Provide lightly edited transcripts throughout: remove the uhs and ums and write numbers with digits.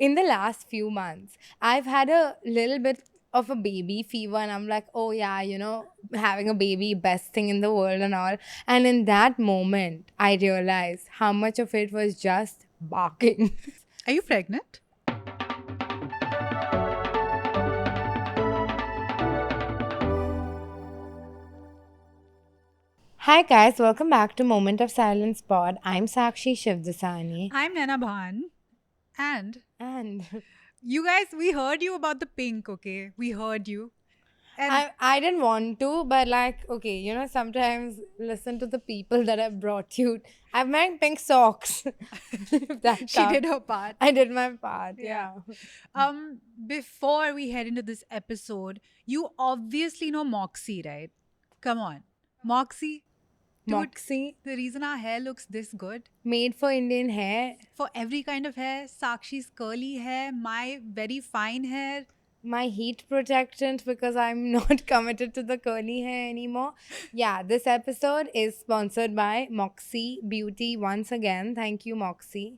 in the last few months, I've had a little bit of a baby fever, and I'm like, oh yeah, having a baby, best thing in the world and all. And in that moment, I realized how much of it was just barking. Are you pregnant? Hi guys, welcome back to Moment of Silence Pod. I'm Sakshi Shivdasani. I'm Nana Bhan. And And you guys, we heard you about the pink, okay? We heard you. And I didn't want to, but like, okay, sometimes listen to the people that have brought you. I've made pink socks. If that she did counts. her part. I did my part, Yeah. yeah. Before we head into this episode, you obviously know Moxie, right? Come on. Moxie, dude, Moxie, the reason our hair looks this good, made for Indian hair. for every kind of hair, Sakshi's curly hair, my very fine hair. My heat protectant because I'm not committed to the curly hair anymore. Yeah, this episode is sponsored by Moxie Beauty once again. Thank you, Moxie.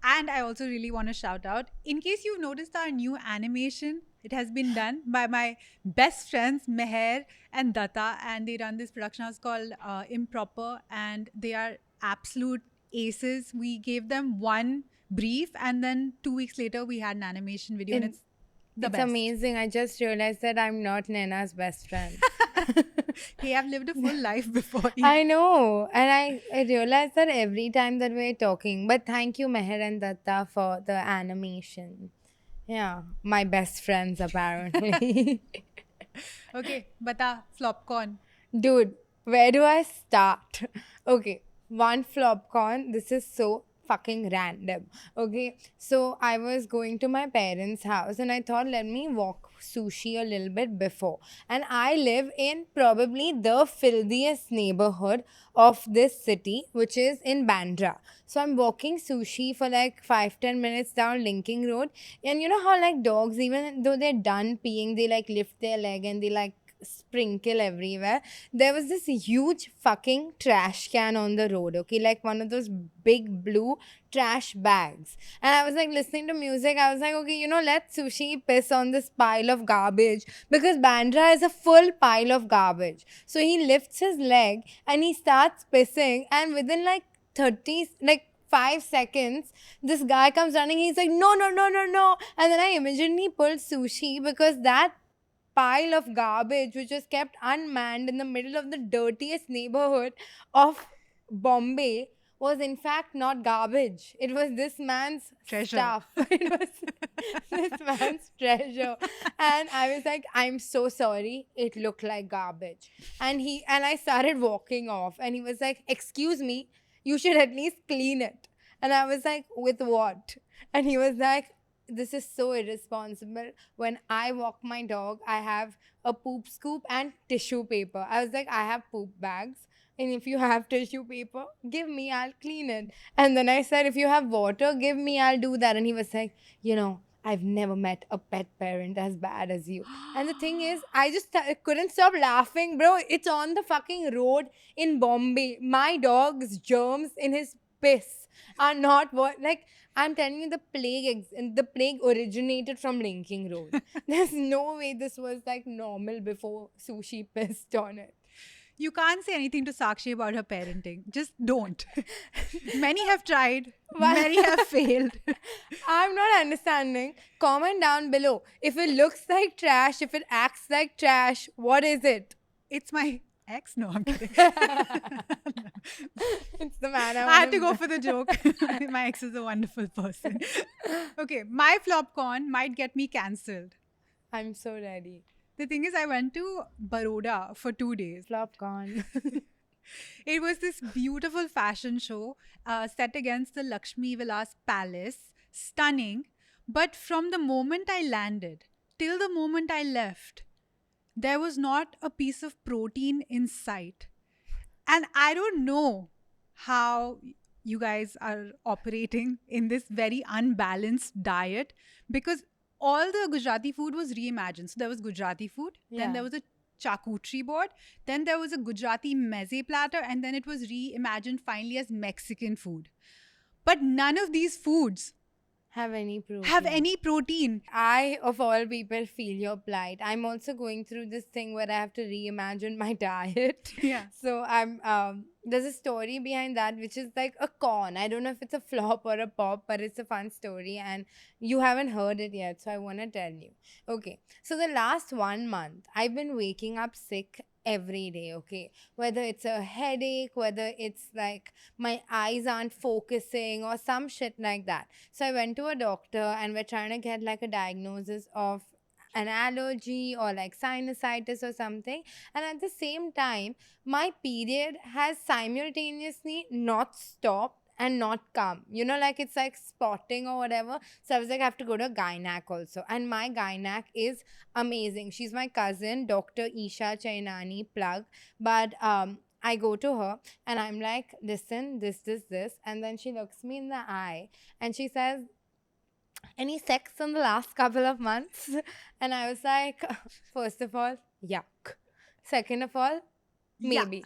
And I also really want to shout out, in case you've noticed our new animation, it has been done by my best friends Meher and Datta, and they run this production house called Improper, and they are absolute aces. We gave them one brief, and then 2 weeks later, we had an animation video, and It, it's the it's best. amazing. I just realized that I'm not Nena's best friend. Hey, I've lived a full life before you. I know. And I realize that every time that we're talking. But thank you, Meher and Datta, for the animation. Yeah, my best friends, apparently. Okay, bata, Flopcon. Dude, where do I start? Okay, one flopcon. This is so fucking random. Okay, so I was going to my parents' house and I thought, let me walk sushi a little bit before. And I live in probably the filthiest neighborhood of this city, which is in Bandra. So I'm walking sushi for like 5-10 minutes down Linking Road. And you know how, like, dogs, even though they're done peeing, they like lift their leg and they like sprinkle everywhere. There was this huge fucking trash can on the road, okay, like one of those big blue trash bags. And I was like listening to music. I was like, okay, let sushi piss on this pile of garbage because Bandra is a full pile of garbage. So he lifts his leg and he starts pissing, and within like 30, like 5 seconds, this guy comes running. He's like, no, no, no, no, no. And then I immediately pulled sushi because that pile of garbage which was kept unmanned in the middle of the dirtiest neighborhood of Bombay was in fact not garbage. It was this man's Treasure. stuff. It was this man's treasure. And I was like, I'm so sorry. It looked like garbage. And I started walking off and he was like, excuse me, you should at least clean it. And I was like, with what? And he was like, this is so irresponsible. When I walk my dog, I have a poop scoop and tissue paper. I was like, I have poop bags. And if you have tissue paper, give me, I'll clean it. And then I said, if you have water, give me, I'll do that. And he was like, I've never met a pet parent as bad as you. And the thing is, I just couldn't stop laughing, bro. It's on the fucking road in Bombay. My dog's germs in his piss are not what, like, I'm telling you, the plague originated from Linking Road. There's no way this was like normal before sushi pissed on it. You can't say anything to Sakshi about her parenting. Just don't. Many have tried, Why- many have failed. I'm not understanding. Comment down below. If it looks like trash, if it acts like trash, what is it? It's my ex. No, I'm kidding. It's the man I had to go for the joke. My ex is a wonderful person. Okay, my flopcon might get me cancelled. I'm so ready. The thing is, I went to Baroda for 2 days. Flopcon. It was this beautiful fashion show set against the Lakshmi Vilas Palace. Stunning. But from the moment I landed till the moment I left, there was not a piece of protein in sight. And I don't know how you guys are operating in this very unbalanced diet, because all the Gujarati food was reimagined. So there was Gujarati food, Yeah. then there was a charcuterie board, then there was a Gujarati meze platter, and then it was reimagined finally as Mexican food. But none of these foods Have any protein. have any protein. I, of all people, feel your plight. I'm also going through this thing where I have to reimagine my diet. Yeah. So there's a story behind that, which is like a con. I don't know if it's a flop or a pop, but it's a fun story, and you haven't heard it yet, so I want to tell you. Okay, so the last 1 month, I've been waking up sick every day. Okay, whether it's a headache, whether it's like my eyes aren't focusing or some shit like that. So I went to a doctor and we're trying to get like a diagnosis of an allergy or like sinusitis or something. And at the same time, my period has simultaneously not stopped and not come. You know, like it's like spotting or whatever. So I was like, I have to go to a gynac also. And my gynac is amazing. She's my cousin, Dr. Isha Chainani, plug. But I go to her and I'm like, listen, this. And then she looks me in the eye and she says, any sex in the last couple of months? And I was like, first of all, yuck. Second of all, maybe.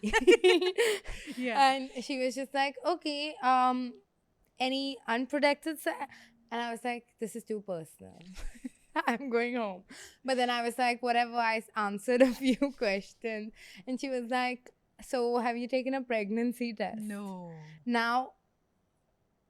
Yeah. And she was just like, okay, any unprotected sex? And I was like, this is too personal. I'm going home. But then I was like, whatever, I answered a few questions. And she was like, so have you taken a pregnancy test? No. Now,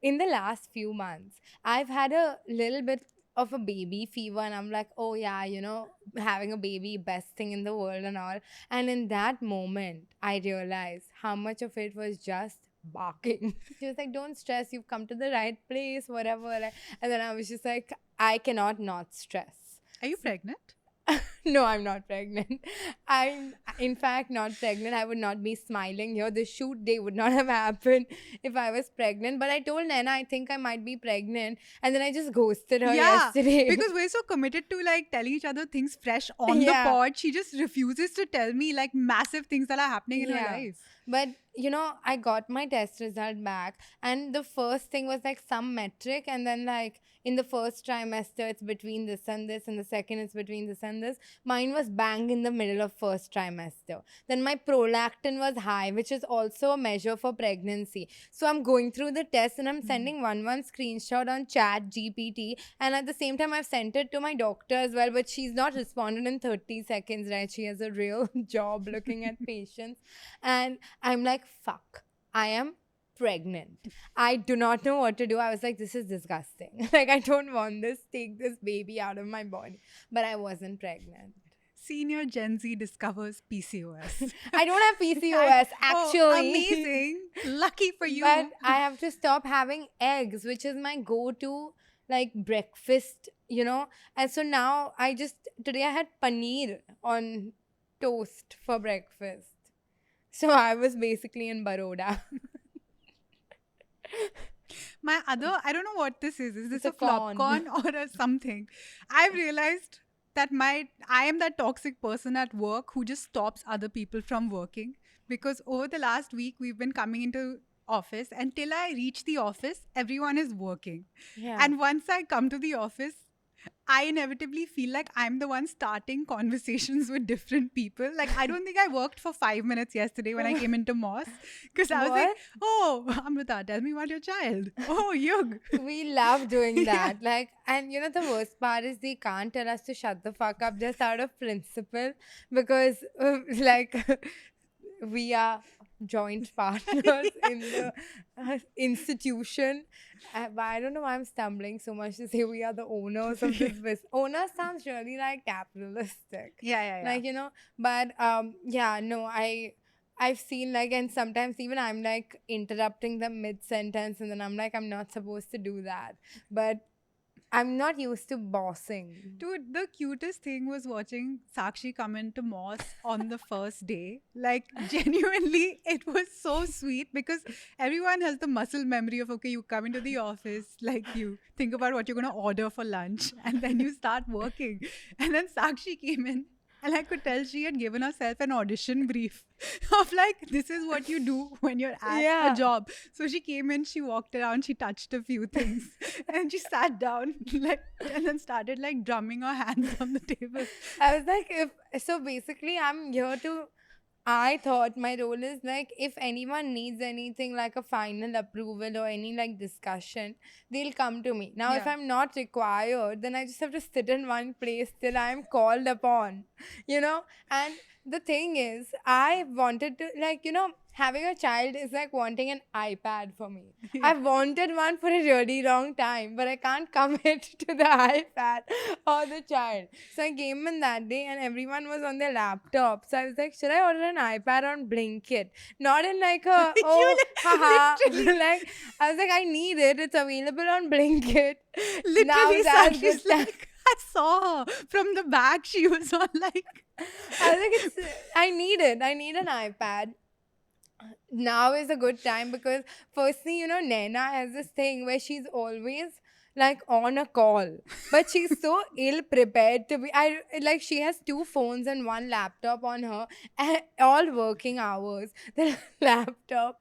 in the last few months, I've had a little bit of a baby fever, and I'm like, oh yeah, you know, having a baby, best thing in the world and all. And in that moment, I realized how much of it was just barking. She was like, don't stress, you've come to the right place, whatever. And then I was just like, I cannot not stress. Are you pregnant? No, I'm not pregnant. I'm, in fact, not pregnant. I would not be smiling here. The shoot day would not have happened if I was pregnant. But I told Naina I think I might be pregnant. And then I just ghosted her yesterday. Because we're so committed to like telling each other things fresh on Yeah. the pod. She just refuses to tell me like massive things that are happening in her Yeah. life. But, you know, I got my test result back. And the first thing was like some metric. And then like in the first trimester, it's between this and this. And the second, it's between this and this. Mine was bang in the middle of first trimester. Then my prolactin was high, which is also a measure for pregnancy. So I'm going through the test and I'm sending one screenshot on Chat GPT. And at the same time, I've sent it to my doctor as well. But she's not responded in 30 seconds, right? She has a real job looking at patients. And I'm like, fuck, I am pregnant. I do not know what to do. I was like, this is disgusting. Like, I don't want this. Take this baby out of my body. But I wasn't pregnant. Senior Gen Z discovers PCOS. I don't have PCOS, actually. Oh, amazing. Lucky for you. But I have to stop having eggs, which is my go-to, like, breakfast, you know. And so now today I had paneer on toast for breakfast. So I was basically in Baroda. My other, I don't know what this is. Is this It's a a corn. flopcorn or a something? I've realized that I am that toxic person at work who just stops other people from working, because over the last week we've been coming into office, and till I reach the office, everyone is working. Yeah. And once I come to the office, I inevitably feel like I'm the one starting conversations with different people. Like, I don't think I worked for 5 minutes yesterday when I came into Moss, because I was like, What? oh, Amrita, tell me about your child. Oh, Yug. We love doing Yeah. that. Like, and you know, the worst part is they can't tell us to shut the fuck up just out of principle, because, like, we are joint partners in the institution. But I don't know why I'm stumbling so much to say we are the owners of this business. Owner sounds really like capitalistic. Yeah. Like, you know, but yeah, no, I've seen like, and sometimes even I'm like interrupting them mid-sentence, and then I'm like, I'm not supposed to do that. But I'm not used to bossing. Dude, the cutest thing was watching Sakshi come into Moss on the first day. Like, genuinely, it was so sweet, because everyone has the muscle memory of, okay, you come into the office, like you think about what you're going to order for lunch, and then you start working. And then Sakshi came in, and I could tell she had given herself an audition brief of like, this is what you do when you're at Yeah. a job. So she came in, she walked around, she touched a few things, and she sat down, like, and then started like drumming her hands on the table. I was like, so basically, I'm here to I thought my role is like if anyone needs anything like a final approval or any like discussion, they'll come to me. Now, if Yeah. I'm not required, then I just have to sit in one place till I'm called upon, you know? And the thing is, I wanted to, like, having a child is like wanting an iPad for me. I've wanted one for a really long time, but I can't commit to the iPad or the child. So I came in that day and everyone was on their laptop. So I was like, should I order an iPad on Blinkit? Not in like a, oh, haha. Like, I was like, I need it. It's available on Blinkit. Literally, That's Sakshi is the time. like, I saw her from the back. She was on like, I was like, I need it. I need an iPad. Now is a good time because firstly, Naina has this thing where she's always like on a call, but she's so ill prepared to be. I like she has two phones and one laptop on her, and all working hours. The laptop.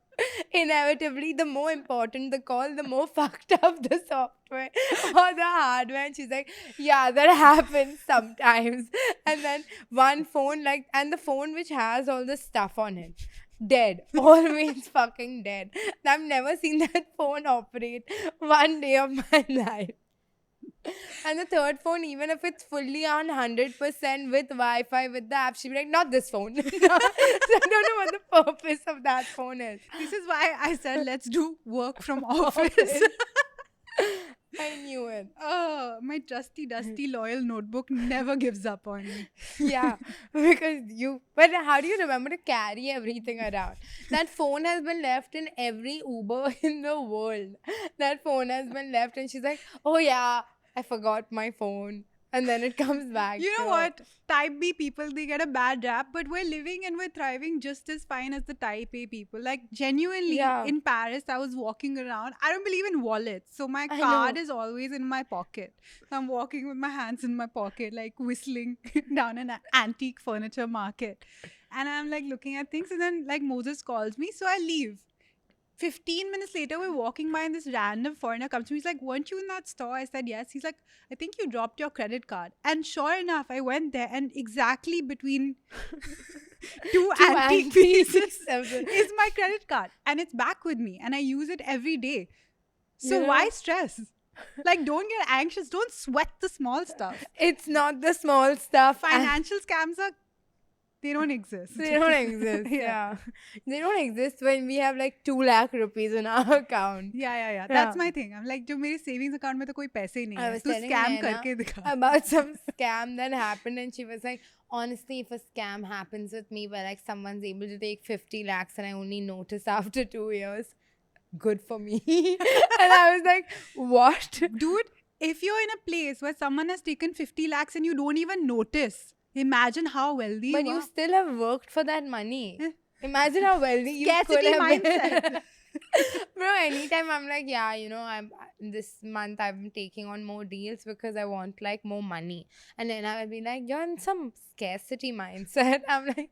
Inevitably, the more important the call, the more fucked up the software or the hardware. And she's like, yeah, that happens sometimes. And then one phone, like, and the phone which has all the stuff on it, dead. Always fucking dead. I've never seen that phone operate one day of my life. And the third phone, even if it's fully on 100% with Wi-Fi, with the app, she'll be like, not this phone. So I don't know what the purpose of that phone is. this is why I said, let's do work from office. I knew it. Oh, my trusty, dusty, loyal notebook never gives up on me. Yeah, because but how do you remember to carry everything around? That phone has been left in every Uber in the world. That phone has been left, and she's like, oh yeah, I forgot my phone. And then it comes back. You know to her. what? Type B people, they get a bad rap, but we're living and we're thriving just as fine as the type A people. Like, genuinely, Yeah. in Paris, I was walking around. I don't believe in wallets. So, my I card know. is always in my pocket. I'm walking with my hands in my pocket, like whistling down an antique furniture market. And I'm like looking at things. And then, like, Moses calls me. So, I leave. 15 minutes later, we're walking by and this random foreigner comes to me. He's like, weren't you in that store? I said, yes. He's like, I think you dropped your credit card. And sure enough, I went there and exactly between two antique pieces is my credit card. And it's back with me and I use it every day. So Yeah. why stress? Like, don't get anxious. Don't sweat the small stuff. It's not the small stuff. Financial scams they don't exist. They don't exist. Yeah. They don't exist when we have like 2 lakh rupees in our account. Yeah. That's my thing. I'm like, जो मेरे savings account में तो कोई पैसे ही नहीं I है. was तू telling scam Naina करके दिखा. about some scam that happened, and she was like, honestly, if a scam happens with me where like someone's able to take 50 lakhs and I only notice after 2 years, good for me. And I was like, what? Dude, if you're in a place where someone has taken 50 lakhs and you don't even notice, imagine how wealthy But you you are. still have worked for that money. Imagine how wealthy you could Scarcity have been. mindset. Bro, anytime I'm like, yeah, I'm this month I'm taking on more deals because I want like more money. And then I will be like, you're in some scarcity mindset. I'm like,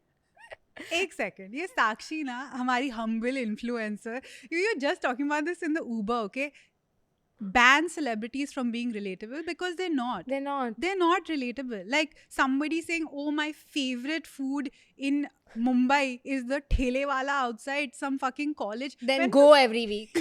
एक second. ये साक्षी ना हमारी humble influencer. You're just talking about this in the Uber, okay? Ban celebrities from being relatable because they're not. they're not. They're not relatable. Like somebody saying, oh, my favorite food in Mumbai is the thele wala outside some fucking college. Then When go every week.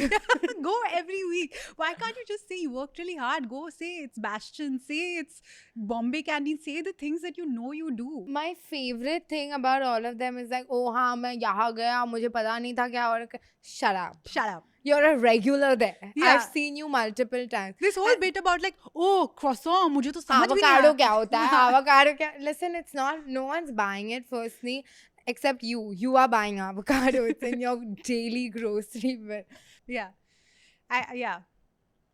go every week. Why can't you just say you worked really hard? Go say it's Bastion, say it's Bombay Canteen, say the things that you know you do. My favorite thing about all of them is like, oh, हाँ मैं यहाँ गया, मुझे पता नहीं था क्या और shut up. Shut up. You're a regular there. Yeah. I've seen you multiple times. This whole bit about like, oh, croissant, मुझे तो समझ भी नहीं Avocado आया. क्या होता है? Avocado क्या? Listen, it's not, no one's buying it firstly, except you. You are buying avocado. It's in your daily grocery bill. Yeah. Yeah.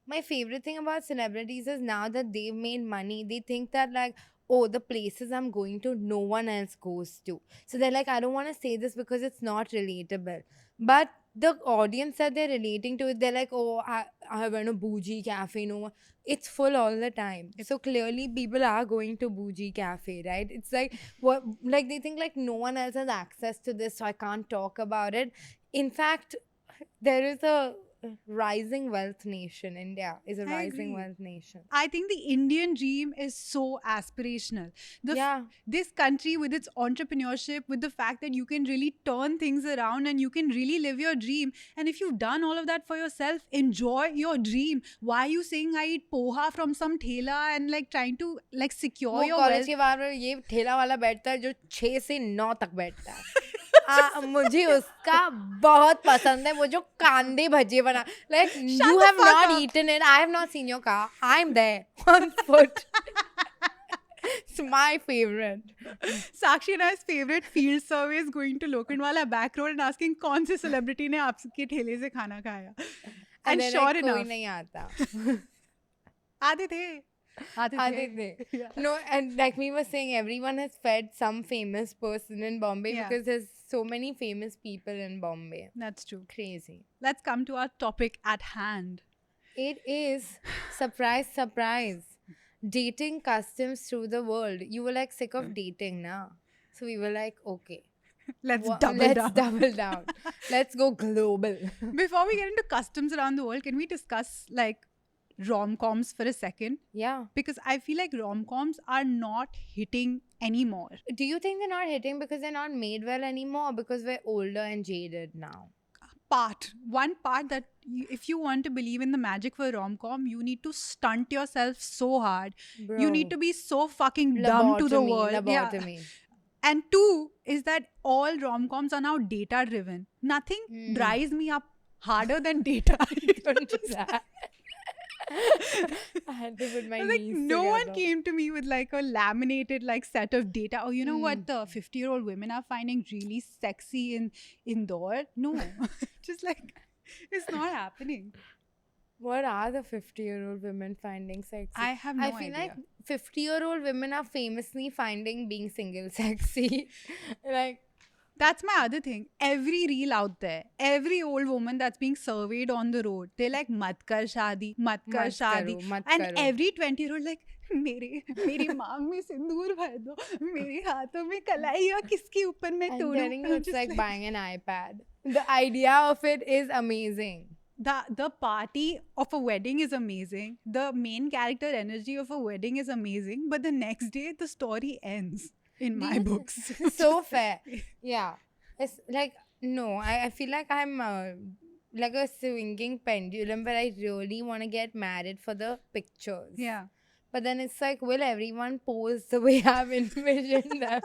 My favorite thing about celebrities is now that they've made money, they think that like, oh, the places I'm going to, no one else goes to. So they're like, I don't want to say this because it's not relatable. But the audience that they're relating to it, they're like, oh, I went to Bougie Cafe. No, it's full all the time. So clearly people are going to Bougie Cafe, right? It's like, what, like they think like no one else has access to this, so I can't talk about it. In fact, there is a rising wealth nation. India is a I rising agree. wealth nation. I think the Indian dream is so aspirational. Yeah. This country with its entrepreneurship, with the fact that you can really turn things around and you can really live your dream. And if you've done all of that for yourself, enjoy your dream. Why are you saying I eat poha from some thela and like trying to like secure वो your college wealth? के बाहर में ये ठेला वाला बैठता है जो 6 से 9 तक बैठता है. मुझे उसका बहुत पसंद है वो जो कांदे भजे बना. Like you the have fuck not up. eaten it. I have not seen your car. I'm there on foot. It's my favorite. Sakshi and I's favorite field survey is going to Lokhandwala back road and asking कौन से celebrity ने आपके ठेले से खाना खाया. And then sure like, कोई enough, नहीं आता. आते थे. आते थे. Yeah. No, and like we were saying, everyone has fed some famous person in Bombay Yeah. because there's so many famous people in Bombay. That's true. Crazy. Let's come to our topic at hand. It is surprise, surprise. Dating customs through the world. You were like sick of dating, now. So we were like, okay, Let's wha- double let's down. double down. Let's go global. Before we get into customs around the world, can we discuss like rom-coms for a second? Yeah. Because I feel like rom-coms are not hitting anymore. Do you think they're not hitting because they're not made well anymore, or because we're older and jaded now? One part that if you want to believe in the magic for rom-com, you need to stunt yourself so hard. Bro. You need to be so fucking dumb to the Lobotomy, world. Yeah. lobotomy. And two is that all rom-coms are now data driven. Nothing dries me up harder than data. Don't do that. I had to put my Like knees no one together. came to me with like a laminated like set of data. Oh, you know what the 50-year-old women are finding really sexy in Indore? No. Just like it's not happening. What are the 50-year-old women finding sexy? I have no I feel idea. like 50-year-old women are famously finding being single sexy. Like, That's my other thing. Every reel out there, every old woman that's being surveyed on the road, they're like, mat kar shadi, mat kar Mat shadi. karo, mat And karo. every 20-year-old like, मेरी मांग में सिंदूर भर दो, मेरे हाथों में कलाई या किसके ऊपर मैं I'm तोड़ूं. telling you, it's Just like buying an iPad. The idea of it is amazing. the party of a wedding is amazing. The main character energy of a wedding is amazing. But the next day, the story ends in my books. So fair. Yeah. It's like, no, I feel like I'm like a swinging pendulum, but I really want to get married for the pictures. Yeah. But then it's like, will everyone pose the way I've envisioned them?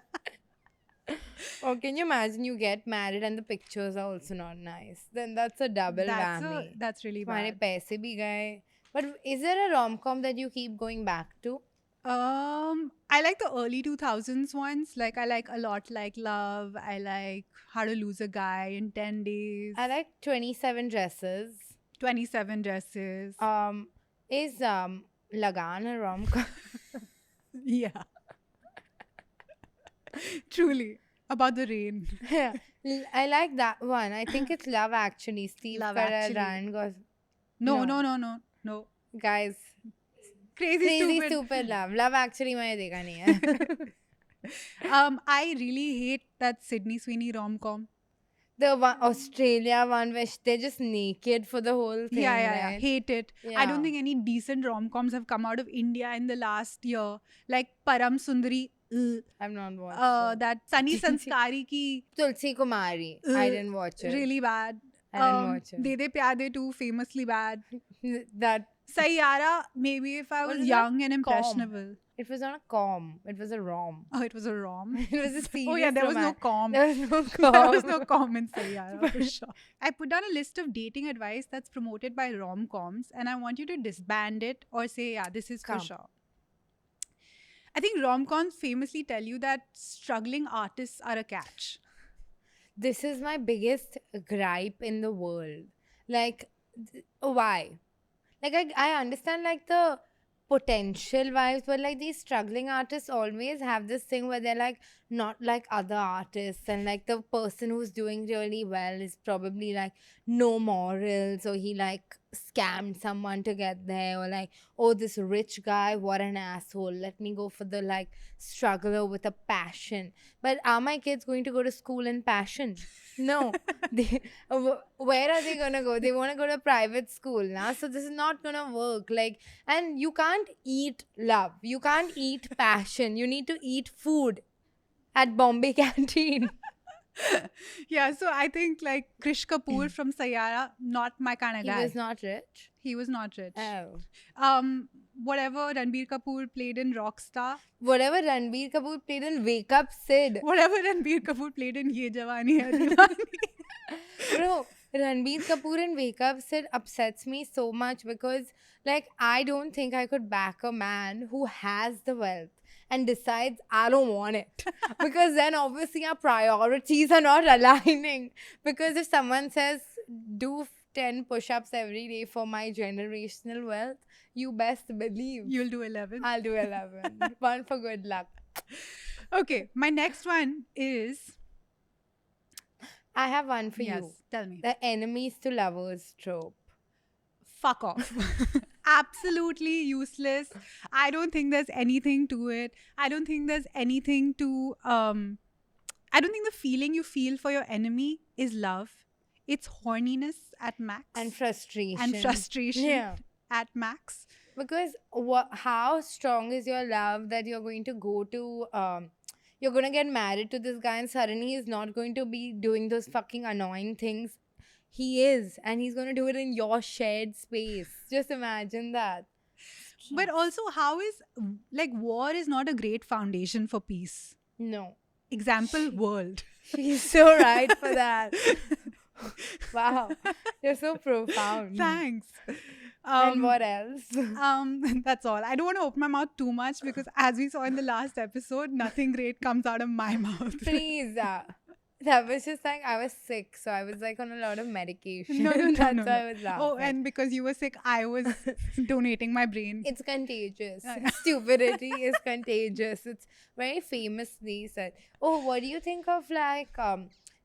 Or can you imagine you get married and the pictures are also not nice? Then that's a double whammy. That's really तुम्हारे bad. पैसे भी गए. But is there a rom-com that you keep going back to? I like the early 2000s ones. Like I like A Lot Like Love. I like How to Lose a Guy in 10 Days. I like 27 Dresses. 27 Dresses. Is Lagan a rom-com? Yeah. Truly. About the rain. Yeah. I like that one. I think it's Love Actually. Steve Love Carell, Actually. Ryan Gosling. No, No. no. Guys, Crazy, Crazy stupid. Stupid Love. Love Actually मैंने देखा नहीं है. I really hate that Sydney Sweeney rom-com. The one, Australia one where they're just naked for the whole thing. Yeah. right? Hate it. I Yeah. don't think any decent rom-coms have come out of India in the last year. Like Param Sundari. I've not watched it. That Sunny Sanskari ki. Tulsi Kumari. I didn't watch it. Really bad. I didn't watch it. De De Pyar De too, famously bad. That Sayyara, maybe if I Was was it young and Com? impressionable. it was not a com. It was a rom. Oh, it was a rom. It was a serious Oh yeah, there was no romance. com. There was no com. There was no com in Sayyara for sure. I put down a list of dating advice that's promoted by rom-coms and I want you to disband it or say, yeah, this is Come. for sure. I think rom-coms famously tell you that struggling artists are a catch. This is my biggest gripe in the world. Like, why? Like, I understand, like, the potential vibes, but, like, these struggling artists always have this thing where they're, like, not like other artists. And, like, the person who's doing really well is probably, like, no morals, or he, like, scammed someone to get there, or like, oh, this rich guy, what an asshole. Let me go for the like struggler with a passion. But are my kids going to go to school in passion? No. They, where are they gonna go? They want to go to private school now, so this is not gonna work. Like, and you can't eat love, you can't eat passion. You need to eat food at Bombay canteen. Yeah, so I think like Krish Kapoor from Sayara, not my kind of He guy. was not rich. He was not rich. Oh. Whatever Ranbir Kapoor played in Rockstar, Whatever Ranbir Kapoor played in Wake Up Sid. whatever Ranbir Kapoor played in Ye Jawani Hai Diwani. Bro, Ranbir Kapoor in Wake Up Sid upsets me so much because, like, I don't think I could back a man who has the wealth and decides I don't want it. Because then obviously our priorities are not aligning. Because if someone says, do 10 push ups every day for my generational wealth, you best believe You'll do 11. I'll do 11. One for good luck. Okay, my next one is I have one for yes, you. tell me. The enemies to lovers trope. Fuck off. Absolutely useless. I don't think there's anything to it. I don't think there's anything to I don't think the feeling you feel for your enemy is love. It's horniness at max. And frustration. And frustration Yeah. at max. Because how strong is your love that you're going to go to, you're going to get married to this guy and suddenly he's not going to be doing those fucking annoying things. He is. And he's going to do it in your shared space. Just imagine that. But also, how is like war is not a great foundation for peace. No. Example, world. She's so right for that. Wow. You're so profound. Thanks. And what else? That's all. I don't want to open my mouth too much because, as we saw in the last episode, nothing great comes out of my mouth. Please. That was just like I was sick, so I was like on a lot of medication. No. That's why I was laughing. Oh, and because you were sick, I was donating my brain. It's contagious. Stupidity is contagious. It's very famously said. Oh, what do you think of like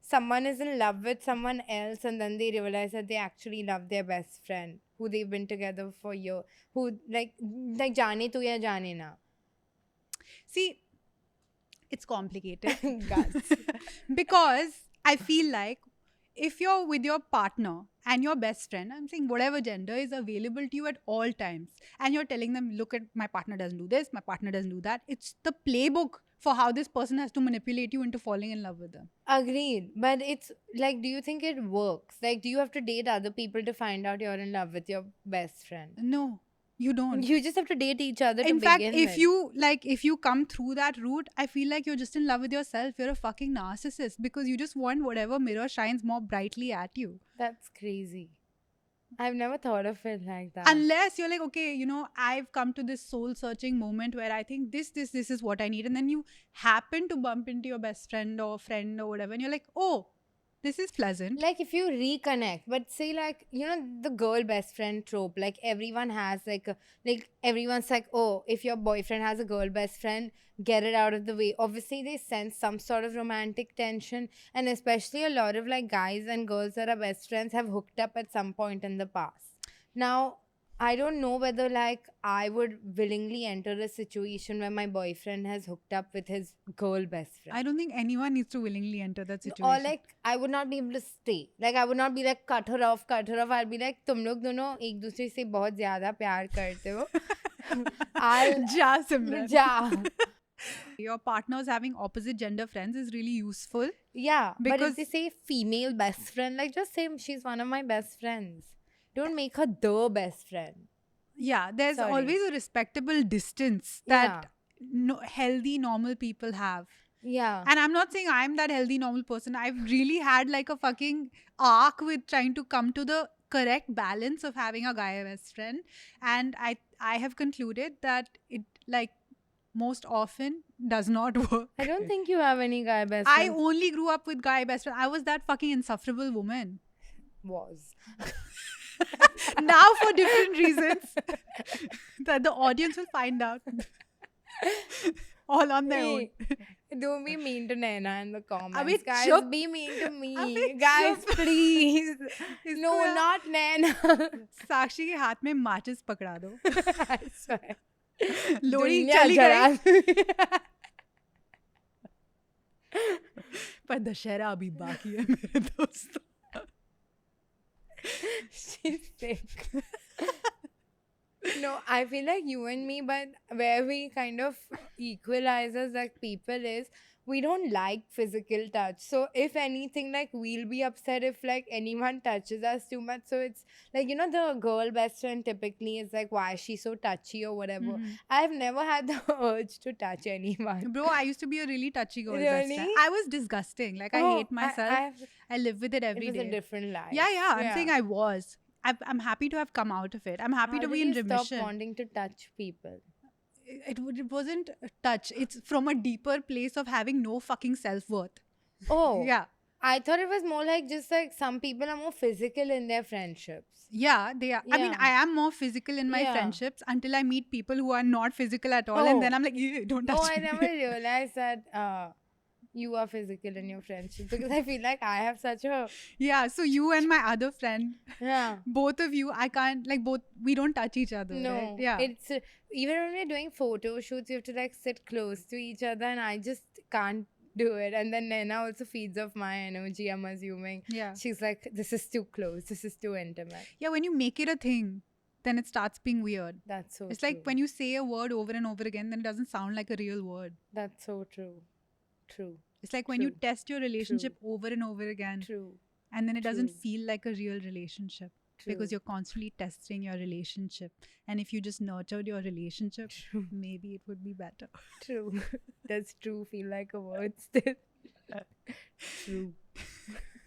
someone is in love with someone else and then they realize that they actually love their best friend who they've been together for years, who like jaane tu ya jaane na. See, it's complicated. Guts. Because I feel like if you're with your partner and your best friend, I'm saying whatever gender is available to you at all times, and you're telling them, look at my partner doesn't do this, my partner doesn't do that. It's the playbook for how this person has to manipulate you into falling in love with them. Agreed. But it's like, do you think it works? Like, do you have to date other people to find out you're in love with your best friend? No, you don't. You just have to date each other to In fact, begin if with. if you come through that route, I feel like you're just in love with yourself. You're a fucking narcissist because you just want whatever mirror shines more brightly at you. That's crazy. I've never thought of it like that. Unless you're like, okay, you know, I've come to this soul searching moment where I think this is what I need, and then you happen to bump into your best friend or friend or whatever, and you're like, oh, this is pleasant. Like if you reconnect, but say like, you know, the girl best friend trope, like everyone has like everyone's like, oh, if your boyfriend has a girl best friend, get it out of the way. Obviously they sense some sort of romantic tension, and especially a lot of like guys and girls that are best friends have hooked up at some point in the past. Now I don't know whether like I would willingly enter a situation where my boyfriend has hooked up with his girl best friend. I don't think anyone needs to willingly enter that situation. Or like I would not be able to stay. Like I would not be like cut her off. I'll be like, तुम लोग दोनों एक दूसरे से बहुत ज़्यादा प्यार करते हो. I'll Ja, Simran. ja. Your partners having opposite gender friends is really useful. Yeah, but Because- if they say female best friend, like just say she's one of my best friends. Don't make her the best friend. Yeah, there's Sorry. always a respectable distance that healthy, normal people have. Yeah. And I'm not saying I'm that healthy, normal person. I've really had like a fucking arc with trying to come to the correct balance of having a guy best friend. And I have concluded that it like most often does not work. I don't think you have any guy best I friends. only grew up with guy best friend. I was that fucking insufferable woman. Was. Now for different reasons that the audience will find out. all on their own. Hey, don't be mean to Naina in the comments. Abhi Guys, chup. be mean to me. Abhi Guys, chup. please. इसको No, यार not Naina. साक्षी के हाथ में माचिस पकड़ा दो. I swear. लोरी दुनिया चली जला गई. पर दशहरा अभी बाकी है मेरे दोस्तों. She's sick. No, I feel like you and me, but where we kind of equalize as like people is we don't like physical touch. So if anything, like we'll be upset if like anyone touches us too much. So it's like, you know, the girl best friend typically is like, why is she so touchy or whatever. Mhm. I've never had the urge to touch anyone. Bro, I used to be a really touchy girl best friend. Really? I was disgusting. Like I Oh, hate myself. I live with it it every was a day. different life. Yeah. I'm saying I was. I'm happy to have come out of it. I'm happy How to did be in you remission. stop wanting to touch people? It wasn't a touch. It's from a deeper place of having no fucking self-worth. Oh. Yeah. I thought it was more like just like some people are more physical in their friendships. Yeah, they are. I mean, Yeah. I am more physical in my Yeah. friendships until I meet people who are not physical at all. And then Oh. I'm like, "Ew, don't touch Oh, I me." never realized that you are physical in your friendships because I feel like I have such a Yeah, so you and my other friend, yeah. both of you, I can't, like, both, we don't touch each other. No, Right? Yeah. it's even when we're doing photo shoots, you have to like sit close to each other, and I just can't do it. And then Nena also feeds off my energy. I'm assuming Yeah. she's like, this is too close, this is too intimate. Yeah, when you make it a thing, then it starts being weird. That's so. It's true. like when you say a word over and over again, then it doesn't sound like a real word. That's so true. True. It's like when you True. test your relationship over and over again, True. and then it doesn't True. feel like a real relationship True. because you're constantly testing your relationship. And if you just nurtured your relationship, True. maybe it would be better. True. Does true feel like a word still? True.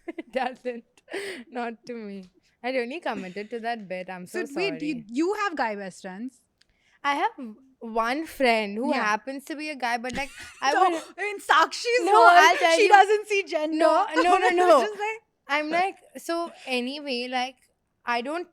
It doesn't. Not to me. I really committed to that bit. I'm so, sorry. wait, you have guy best friends? I have one friend who Yeah. happens to be a guy, but like I No, would. in Sakshi's No, world, I'll tell she you- doesn't see gender. No, no, It's no. just like, I'm like, so anyway, like I don't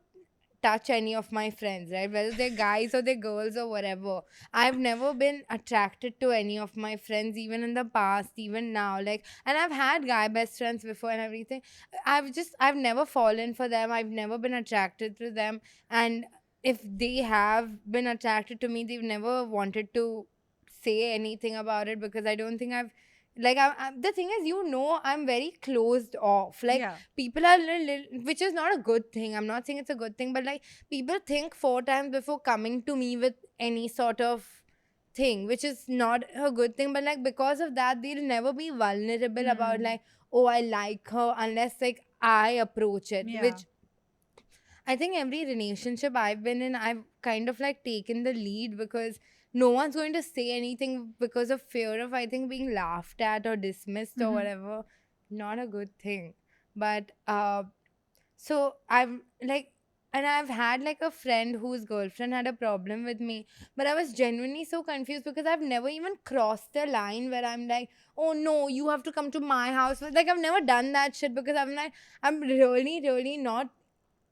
touch any of my friends, right? Whether they're guys or they're girls or whatever. I've never been attracted to any of my friends, even in the past, even now. Like, and I've had guy best friends before and everything. I've never fallen for them. I've never been attracted to them. And if they have been attracted to me, they've never wanted to say anything about it because I don't think I've like the thing is, you know, I'm very closed off. Like yeah. people are which is not a good thing. I'm not saying it's a good thing, but like people think 4 times before coming to me with any sort of thing, which is not a good thing. But like because of that, they'll never be vulnerable about like, oh, I like her, unless like I approach it. Yeah. Which I think every relationship I've been in, I've kind of like taken the lead because no one's going to say anything because of fear of, I think, being laughed at or dismissed or Mhm. whatever. Not a good thing. But so I've like, and I've had like a friend whose girlfriend had a problem with me, but I was genuinely so confused because I've never even crossed the line where I'm like, oh no, you have to come to my house. Like I've never done that shit because I'm like, I'm really, really not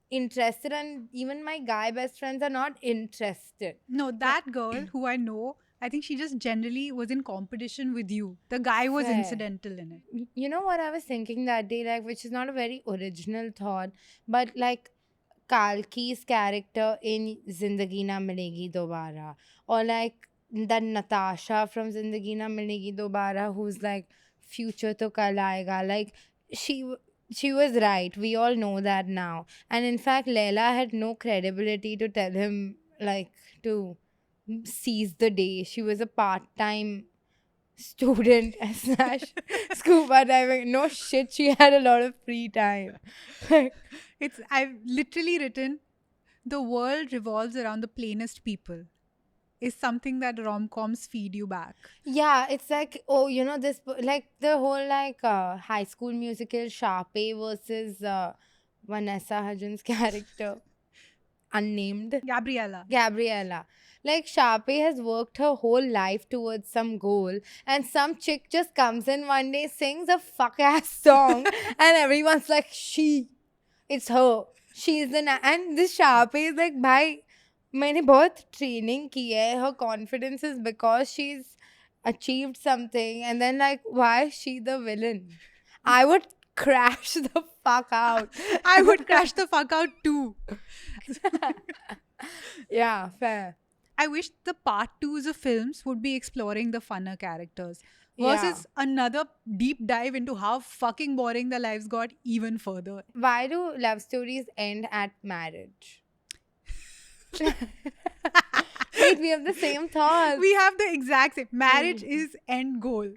interested, and even my guy best friends are not interested. No, that girl who I know, I think she just generally was in competition with you. The guy was Fair. incidental in it. You know what I was thinking that day, like, which is not a very original thought, but like Kalki's character in Zindagi Na Milegi Dobara, or like that Natasha from Zindagi Na Milegi Dobara, who's like future to kal aayega. Like she was right. We all know that now. And in fact, Leila had no credibility to tell him like to seize the day. She was a part-time student slash scuba diving. No shit, she had a lot of free time. I've literally written, the world revolves around the plainest people. Is something that rom-coms feed you back. Yeah, it's like, oh, you know, this like the whole like High School Musical Sharpay versus Vanessa Hudgens character, unnamed Gabriella. Like Sharpay has worked her whole life towards some goal, and some chick just comes in one day, sings a fuck ass song, and everyone's like, it's her. She's and this Sharpay is like, bhai, मैंने बहुत training की है. Her confidence is because she's achieved something, and then like, why is she the villain? I would crash the fuck out. I would crash the fuck out too. Yeah, fair. I wish the part twos of films would be exploring the funner characters Yeah. versus another deep dive into how fucking boring their lives got even further. Why do love stories end at marriage? Wait, we have the same thoughts. We have the exact same. Marriage is end goal.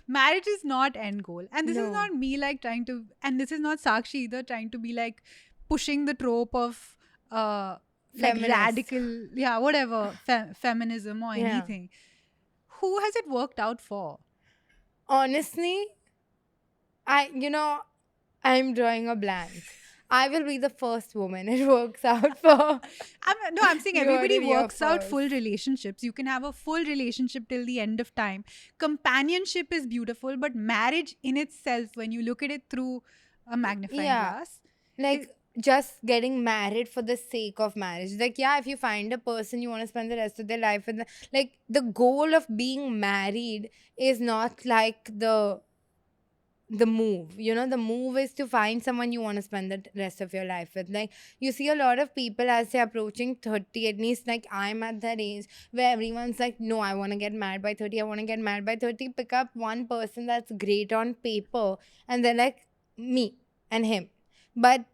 Marriage is not end goal. And this is No. not me like trying to, and this is not Sakshi either trying to be like pushing the trope of like Feminist. radical, yeah, whatever, feminism or Yeah. anything. Who has it worked out for? Honestly, I'm drawing a blank. I will be the first woman it works out for. I'm saying You everybody heard it here works out first. full relationships. You can have a full relationship till the end of time. Companionship is beautiful, but marriage in itself, when you look at it through a magnifying Yeah. glass, Like, just getting married for the sake of marriage. Like, yeah, if you find a person you want to spend the rest of their life with, like, the goal of being married is not like the move. The move is to find someone you want to spend the rest of your life with. Like, you see a lot of people as they're approaching 30, at least like I'm at that age where everyone's like, no, I want to get married by 30, I want to get married by 30. Pick up one person that's great on paper, and they're like, me and him. But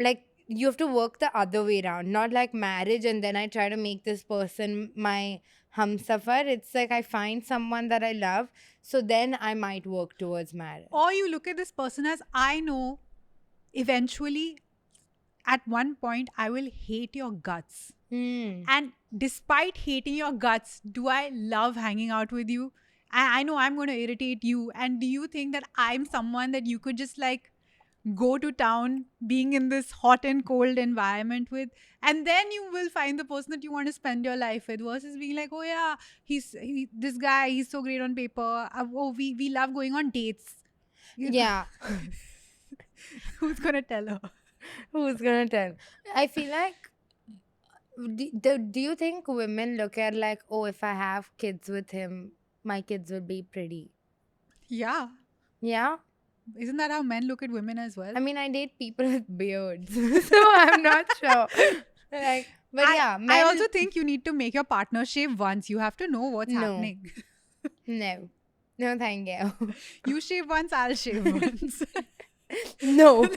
like, you have to work the other way around, not like marriage and then I try to make this person my humsafar. It's like I find someone that I love, so then I might work towards marriage. or you look at this person as, I know eventually at one point I will hate your guts. And despite hating your guts, do I love hanging out with you? I know I'm going to irritate you. And do you think that I'm someone that you could just like go to town being in this hot and cold environment with, and then you will find the person that you want to spend your life with, versus being like, oh yeah, this guy, he's so great on paper. We love going on dates. You know? Yeah. Who's going to tell her? Who's gonna tell? I feel like, do you think women look at like, oh, if I have kids with him, my kids will be pretty? Yeah. Yeah. Isn't that how men look at women as well? I mean, I date people with beards, so I'm not sure. Like, but yeah, I men, also think you need to make your partner shave once. You have to know what's No. happening. no, thank you. You shave once, I'll shave once. No.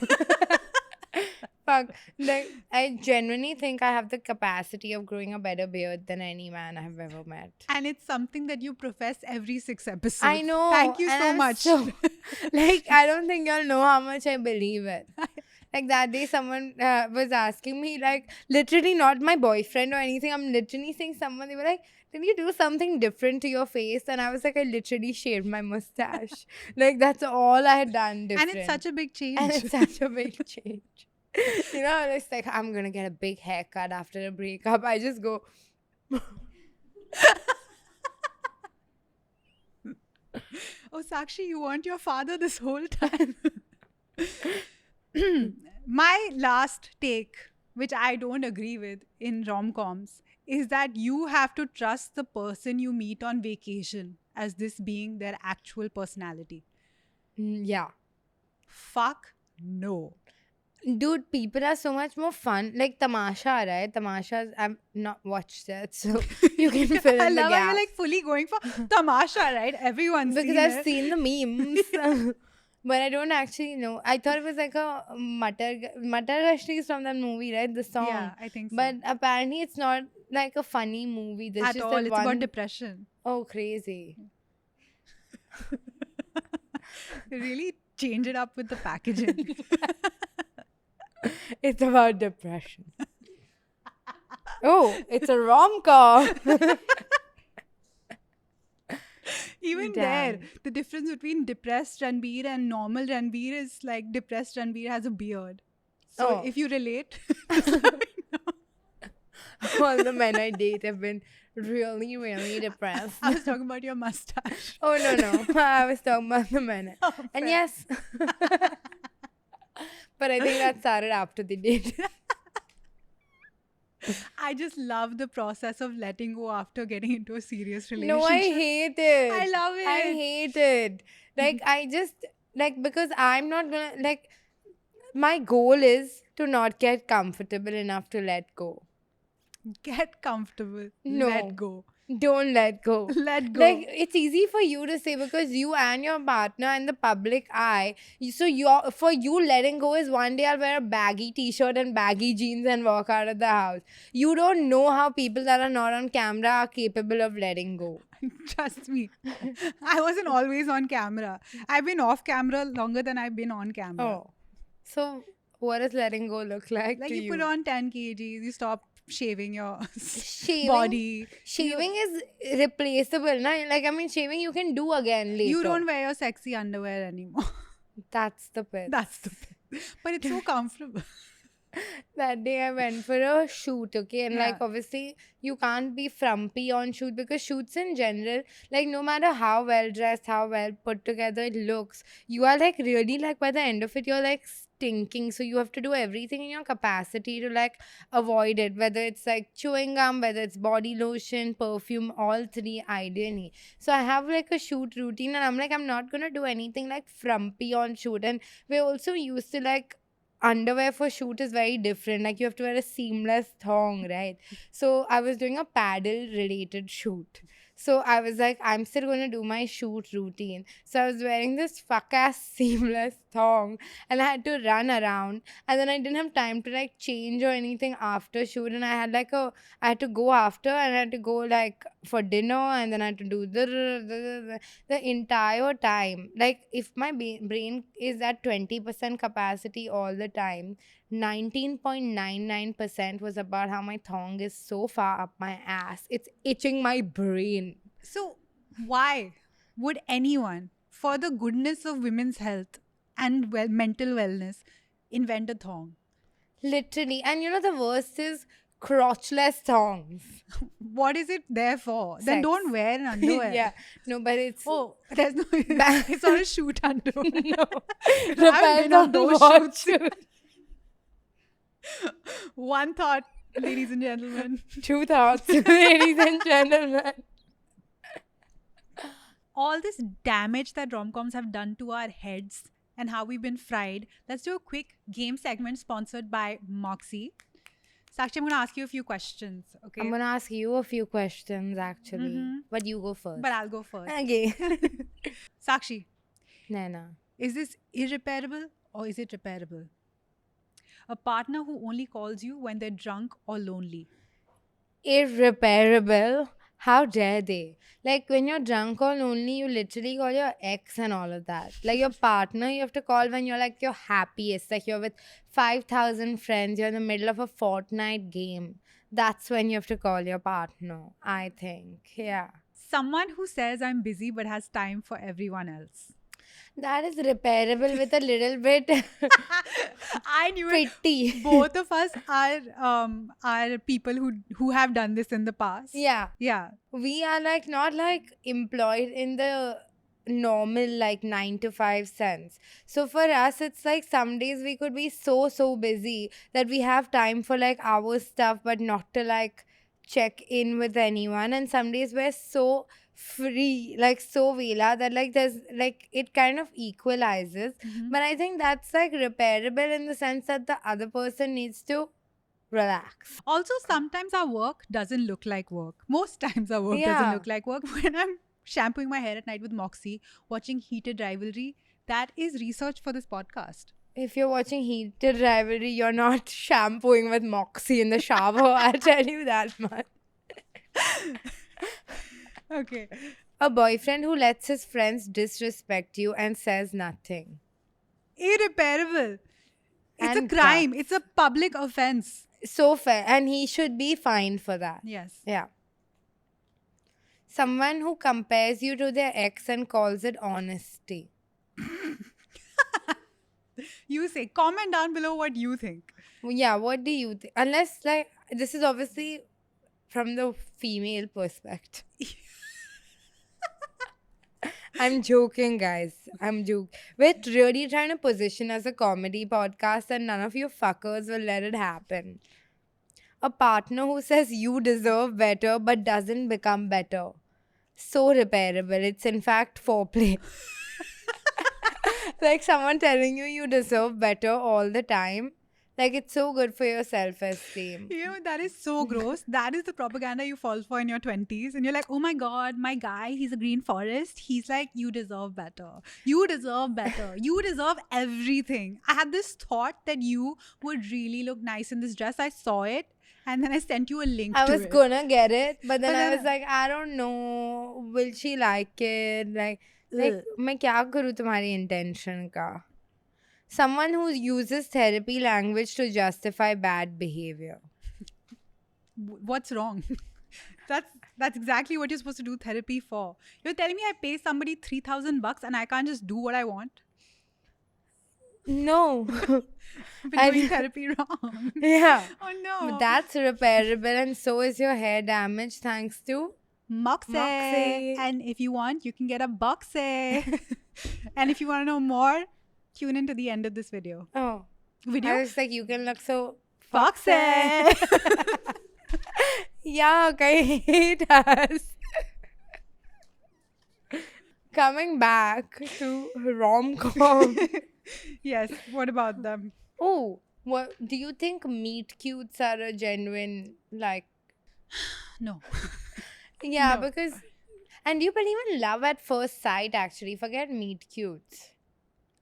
Fuck. Like, I genuinely think I have the capacity of growing a better beard than any man I've ever met. And it's something that you profess every 6 episodes. I know. Thank you and so I'm much. like, I don't think y'all know how much I believe it. Like, that day someone was asking me, like, literally not my boyfriend or anything. I'm literally saying someone, they were like, did you do something different to your face? And I was like, I literally shaved my mustache. Like, that's all I had done different. And it's such a big change. And it's such a big change. It's like, I'm going to get a big haircut after a breakup. I just go... Oh, Sakshi, you want your father this whole time. My last take, which I don't agree with in rom-coms, is that you have to trust the person you meet on vacation as this being their actual personality. Yeah. Fuck no. Dude, people are so much more fun. Like Tamasha, right? Tamasha, I've not watched it, so you can fill I in the love how you're gaps. like fully going for Tamasha, right? Everyone's Because seen I've it. seen the memes, but I don't actually know. I thought it was like a Matar Gashti is from that movie, right? The song. Yeah, I think so. But apparently, it's not like a funny movie. There's At just all, that it's one... about depression. Oh, crazy! They really change it up with the packaging. It's about depression. Oh, it's a rom-com. Even Damn. there, the difference between depressed Ranbir and normal Ranbir is like depressed Ranbir has a beard. So Oh. if you relate, All the men I date have been really, really depressed. I was talking about your mustache. Oh, no. I was talking about the men. And fair. yes. But I think that started after the date. I just love the process of letting go after getting into a serious relationship. No, I hate it. I love I it. hate it. Like, I just, like, because I'm not gonna, like, my goal is to not get comfortable enough to let go. Get comfortable. No. Let go. Don't let go. Let go. Like, it's easy for you to say because you and your partner in the public eye. For you, letting go is one day I'll wear a baggy t-shirt and baggy jeans and walk out of the house. You don't know how people that are not on camera are capable of letting go. Trust me. I wasn't always on camera. I've been off camera longer than I've been on camera. Oh. So, what does letting go look like Like to you put on 10 kgs, you stop shaving your Shaving- body. Shaving is replaceable, na? Like, I mean, shaving you can do again later. You don't wear your sexy underwear anymore. That's the bit. That's the thing. But it's so comfortable. That day I went for a shoot, okay? And like Yeah. obviously you can't be frumpy on shoot because shoots in general, like no matter how well dressed, how well put together it looks, you are like really like by the end of it you're like stinking. So you have to do everything in your capacity to like avoid it, whether it's like chewing gum, whether it's body lotion, perfume, all three ideally. So I have like a shoot routine and I'm like, I'm not gonna do anything like frumpy on shoot. And we're also used to like underwear for shoot is very different. Like you have to wear a seamless thong, right? So I was doing a paddle related shoot. So I was like, I'm still gonna do my shoot routine. So I was wearing this fuck ass seamless thong and I had to run around and then I didn't have time to like change or anything after shoot and I had to go after and I had to go like for dinner and then I had to do the entire time. Like if my brain is at 20% capacity all the time, 19.99% was about how my thong is so far up my ass. It's itching my brain. So, why would anyone, for the goodness of women's health and mental wellness, invent a thong? Literally. And you know, the worst is crotchless thongs. What is it there for? Then Sex. don't wear an underwear. Yeah. No, but it's. Oh, there's no. It's not a shoot underwear. No. I've Depends been on on those what shoots. shoot. One thought, ladies and gentlemen. Two thoughts, ladies and gentlemen. All this damage that rom-coms have done to our heads and how we've been fried. Let's do a quick game segment sponsored by Moxie. Sakshi, I'm going to ask you a few questions, okay? I'm gonna ask you a few questions actually, Mhm. but you go first. But I'll go first. Okay. Sakshi, Naina. is this irreparable or is it repairable? A partner who only calls you when they're drunk or lonely. Irreparable. How dare they? Like when you're drunk or lonely, you literally call your ex and all of that. Like your partner, you have to call when you're like your happiest. Like you're with 5,000 friends, you're in the middle of a Fortnite game. That's when you have to call your partner, I think. Yeah. Someone who says I'm busy but has time for everyone else. That is repairable with a little bit I knew it. pity. Both of us are people who have done this in the past. Yeah. Yeah. We are like not like employed in the normal like 9 to 5 sense. So for us it's like some days we could be so busy that we have time for like our stuff but not to like check in with anyone, and some days we're so free, like so vela that like there's like it kind of equalizes. Mhm. But I think that's like repairable in the sense that the other person needs to relax. Also, sometimes our work doesn't look like work. Most times our work doesn't Yeah. look like work. When I'm shampooing my hair at night with Moxie, watching Heated Rivalry, that is research for this podcast. If you're watching Heated Rivalry, you're not shampooing with Moxie in the shower. I'll tell you that much. Okay. A boyfriend who lets his friends disrespect you and says nothing. Irreparable. It's And a crime. It's a public offense. So fair. And he should be fined for that. Yes. Yeah. Someone who compares you to their ex and calls it honesty. You say, comment down below what you think. Yeah, what do you think? Unless, like, this is obviously from the female perspective. I'm joking, guys. I'm joking. We're really trying to position as a comedy podcast and none of you fuckers will let it happen. A partner who says you deserve better but doesn't become better. So repairable. It's in fact foreplay. Like someone telling you you deserve better all the time. Like it's so good for your self esteem. You know, that is so gross. That is the propaganda you fall for in your 20s. And you're like, oh my God, my guy, he's a green forest. He's like, you deserve better. You deserve better. You deserve everything. I had this thought that you would really look nice in this dress. I saw it. And then I sent you a link I to was it. gonna get it, but then But I then- was like, I don't know, will she like it? Like Ugh. मैं क्या करूँ तुम्हारी intention का? Someone who uses therapy language to justify bad behavior. What's wrong? That's exactly what you're supposed to do therapy for. You're telling me I pay somebody $3,000 and I can't just do what I want? No. I've been I- doing therapy wrong. Yeah. Oh no. But that's repairable, and so is your hair damage thanks to Moxie. Moxie. And if you want, you can get a Boxy. And if you want to know more, tune into the end of this video. I was like, you can look so Foxy. Yuck, I hate us. Coming back to rom-com. Yes. What about them? Oh, what do you think meet cutes are a genuine like? No. Yeah, No. because and you believe in love at first sight. Actually, forget meet cutes.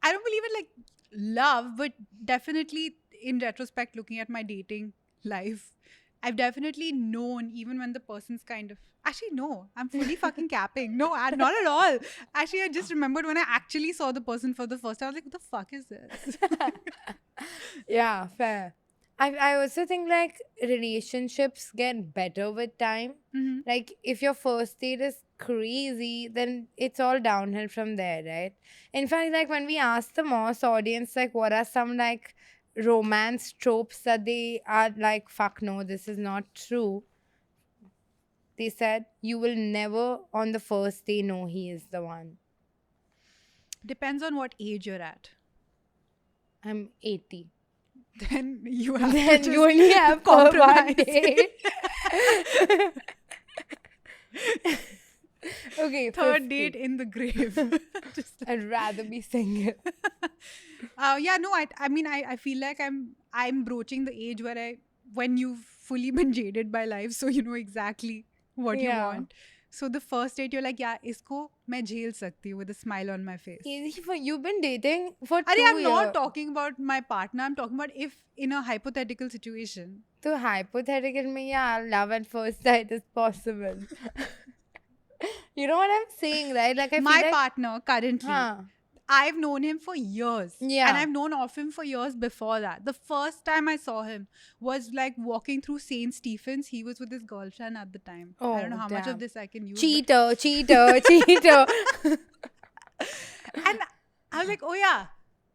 I don't believe in like love, but definitely in retrospect, looking at my dating life, I've definitely known even when the person's kind of actually no, I'm fully fucking capping. No, not at all. Actually, I just remembered when I actually saw the person for the first time. I was like, what the fuck is this? Yeah, fair. I also think like relationships get better with time. Mhm. Like if your first date is crazy, then it's all downhill from there, right? In fact, like when we asked the Moss audience, like what are some like romance tropes that they are like, fuck no, this is not true. They said you will never on the first day know he is the one. Depends on what age you're at. I'm 80. Then you have Then to you only just have for one compromise. day. Okay, Third 50. date in the grave. Just I'd rather be single. yeah, no, I mean I feel like I'm broaching the age where when you've fully been jaded by life, so you know exactly what you Yeah. want. So the first date you're like, yeah, isko main jhel sakti hu with a smile on my face. Easy for you've been dating for 2 I'm years. not talking about my partner. I'm talking about if in a hypothetical situation. So hypothetical में yeah, love at first sight is possible. You know what I'm saying, right? Like I My feel like, partner currently, huh. I've known him for years. Yeah. And I've known of him for years before that. The first time I saw him was like walking through St. Stephen's. He was with his girlfriend at the time. I Oh, don't know how much damn. of this I can use. Cheater, cheater, cheater. And I was like, oh yeah,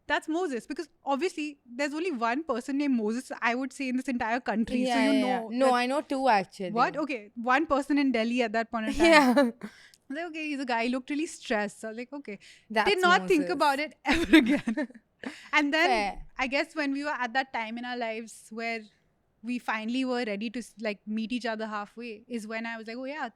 that's Moses. Because obviously there's only one person named Moses, I would say, in this entire country. So you know. No, that- I know 2 actually. What? Okay. One person in Delhi at that point in time. Yeah. I was like, okay, he's a guy. He looked really stressed. So I was like, okay. That's Did not think Moses. about it ever again. And then Fair. I guess when we were at that time in our lives where we finally were ready to like meet each other halfway is when I was like, oh yeah,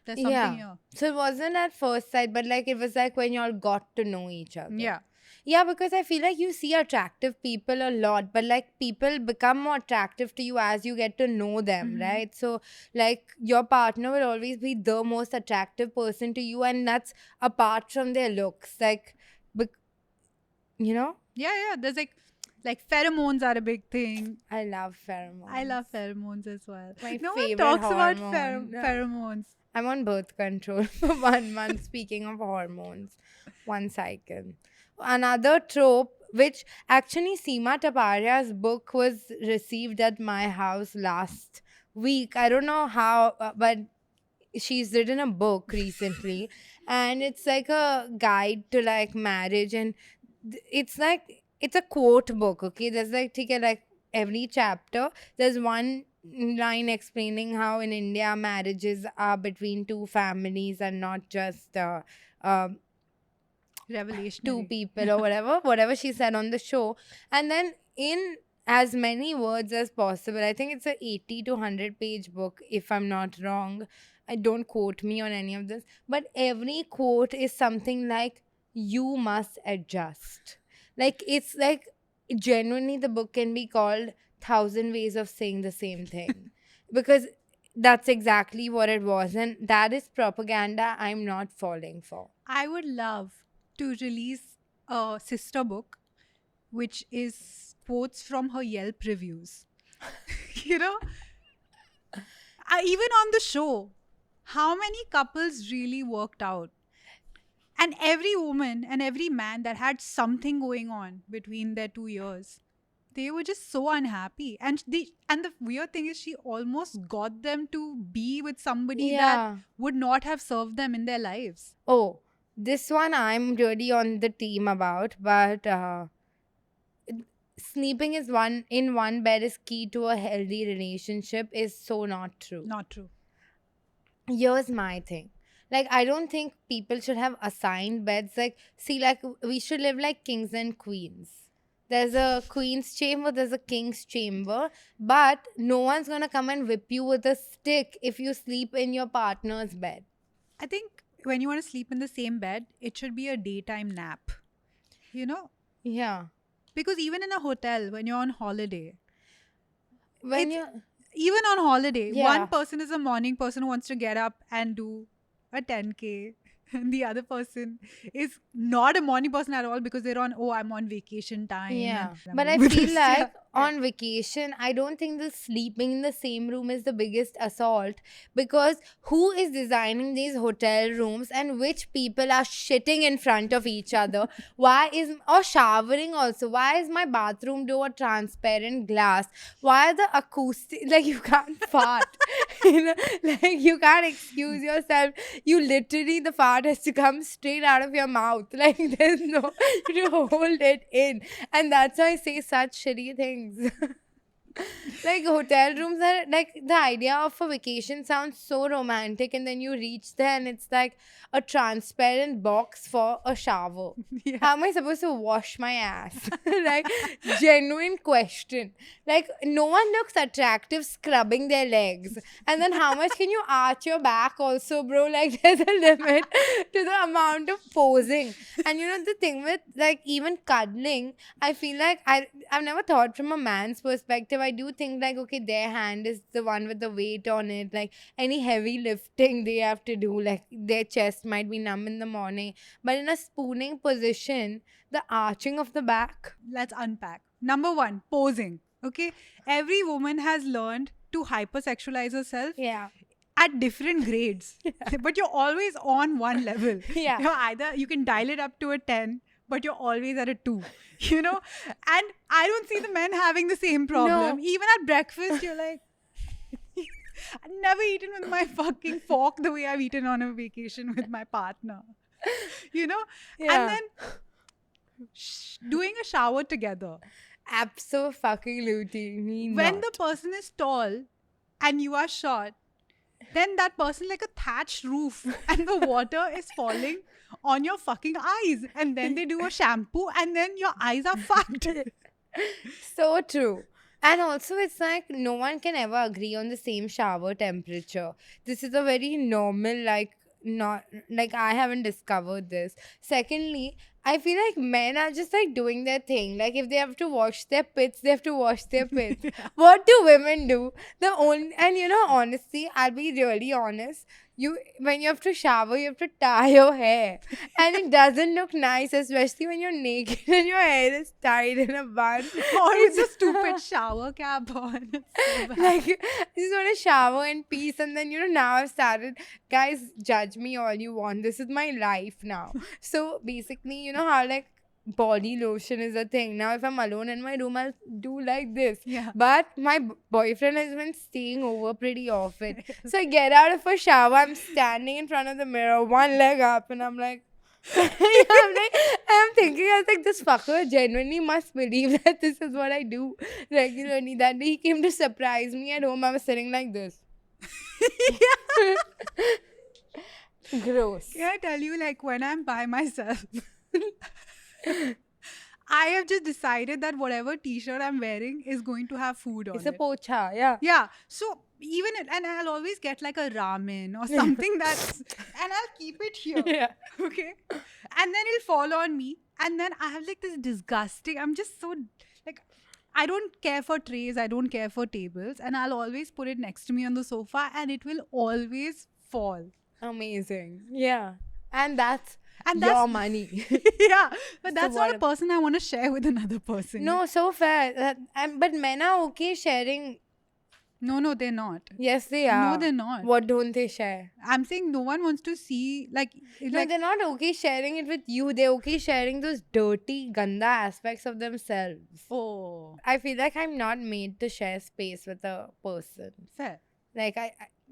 there's something Yeah. here. So it wasn't at first sight, but like it was like when y'all got to know each other. Yeah. Yeah, because I feel like you see attractive people a lot, but like people become more attractive to you as you get to know them, Mhm. right? So, like, your partner will always be the most attractive person to you, and that's apart from their looks. Like, you know, Yeah. There's like pheromones are a big thing. I love pheromones. I love pheromones as well. My No one favorite talks about hormone. pheromones. I'm on birth control for 1 month. Speaking of hormones, one cycle. Another trope, which actually Seema Taparia's book was received at my house last week. I don't know how, but she's written a book recently, and it's like a guide to like marriage, and it's like it's a quote book. Okay, there's like every chapter there's one line explaining how in India marriages are between 2 families and not just Revelation. 2 people or whatever she said on the show. And then in as many words as possible. I think it's a 80 to 100 page book, if I'm not wrong. I don't quote me on any of this, but every quote is something like, you must adjust. Like, it's like, genuinely, the book can be called Thousand Ways of Saying the Same Thing, because that's exactly what it was, and that is propaganda I'm not falling for. I would love to release a sister book, which is quotes from her Yelp reviews. you know, even on the show, how many couples really worked out? And every woman and every man that had something going on between their 2 years, they were just so unhappy. And the weird thing is, she almost got them to be with somebody that Yeah. would not have served them in their lives. Oh, this one I'm really on the team about, but sleeping is one in one bed is key to a healthy relationship is so not true. Not true. Here's my thing. Like, I don't think people should have assigned beds. Like, see, like, we should live like kings and queens. There's a queen's chamber, there's a king's chamber, but no one's gonna come and whip you with a stick if you sleep in your partner's bed. I think when you want to sleep in the same bed, it should be a daytime nap. You know? Yeah. Because even in a hotel, when you're on holiday, When It's- you even on holiday, Yeah. one person is a morning person who wants to get up and do a 10K. And the other person is not a morning person at all because they're on, oh, I'm on vacation time. Yeah, and I'm but I going with feel this. like Yeah. on vacation, I don't think the sleeping in the same room is the biggest assault, because who is designing these hotel rooms and which people are shitting in front of each other? Why is, or showering also? Why is my bathroom door transparent glass? Why are the acoustic, like, you can't fart, like, you can't excuse yourself. You literally, the fart has to come straight out of your mouth. Like, there's no, you hold it in. And that's why I say such shitty things. Like, hotel rooms are like, the idea of a vacation sounds so romantic, and then you reach there and it's like a transparent box for a shower. Yeah. How am I supposed to wash my ass? Like, genuine question. Like, no one looks attractive scrubbing their legs. And then how much can you arch your back also, bro? Like, there's a limit to the amount of posing. And the thing with, like, even cuddling, I feel like I've never thought from a man's perspective. I do think, like, okay, their hand is the one with the weight on it. Like, any heavy lifting they have to do, like, their chest might be numb in the morning. But in a spooning position, the arching of the back. Let's unpack. Number one, posing. Okay. Every woman has learned to hypersexualize herself Yeah. at different grades, but you're always on one level. Yeah. You can dial it up to a 10, but you're always at a 2, and I don't see the men having the same problem. No. Even at breakfast, you're like, I've never eaten with my fucking fork the way I've eaten on a vacation with my partner, Yeah. and then doing a shower together. Abso-fucking-lutely When not. the person is tall and you are short, then that person like a thatched roof and the water is falling on your fucking eyes. And then they do a shampoo and then your eyes are fucked. So true. And also, it's like no one can ever agree on the same shower temperature. This is a very normal, like, not like, I haven't discovered this. Secondly, I feel like men are just like doing their thing. Like, if they have to wash their pits, they have to wash their pits. What do women do? And honestly, I'll be really honest. When you have to shower, you have to tie your hair, and it doesn't look nice, especially when you're naked and your hair is tied in a bun. Or with a stupid shower cap on. It's so bad. Like, I just want to shower in peace, and then now I've started. Guys, judge me all you want. This is my life now. So basically, you know how, like, body lotion is a thing. Now if I'm alone in my room, I'll do like this. Yeah. But my boyfriend has been staying over pretty often. So I get out of a shower, I'm standing in front of the mirror, one leg up, and I'm like, I'm thinking, I was like, this fucker genuinely must believe that this is what I do regularly. That day he came to surprise me at home, I was sitting like this. Gross. Can I tell you, like, when I'm by myself, I have just decided that whatever t-shirt I'm wearing is going to have food on It's a it. pocha, yeah. Yeah. So and I'll always get like a ramen or something that's, and I'll keep it here. Yeah. Okay. And then it'll fall on me. And then I have like this disgusting, I'm just so like, I don't care for trays, I don't care for tables. And I'll always put it next to me on the sofa and it will always fall. Amazing. Yeah. And that's And your that's money. yeah. But So that's not a what- person I want to share with another person. No, so fair. But men are okay sharing. No, they're not. Yes, they are. No, they're not. What don't they share? I'm saying no one wants to see No, they're not okay sharing it with you. They're okay sharing those dirty, ganda aspects of themselves. oh, I feel like I'm not made to share space with a person. fair. Like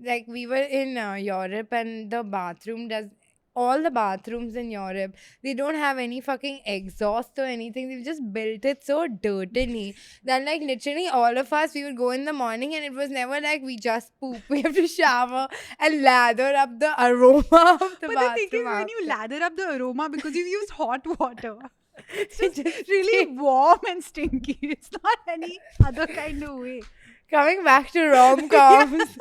like we were in Europe, and the bathroom does. All the bathrooms in Europe, they don't have any fucking exhaust or anything. They've just built it so dirtily that, like, literally all of us, we would go in the morning and it was never like we just poop. We have to shower and lather up the aroma of the But the bathroom. thing is, when you after. lather up the aroma, because you've used hot water, it's It just just really warm and stinky. It's not any other kind of way. Coming back to rom-coms.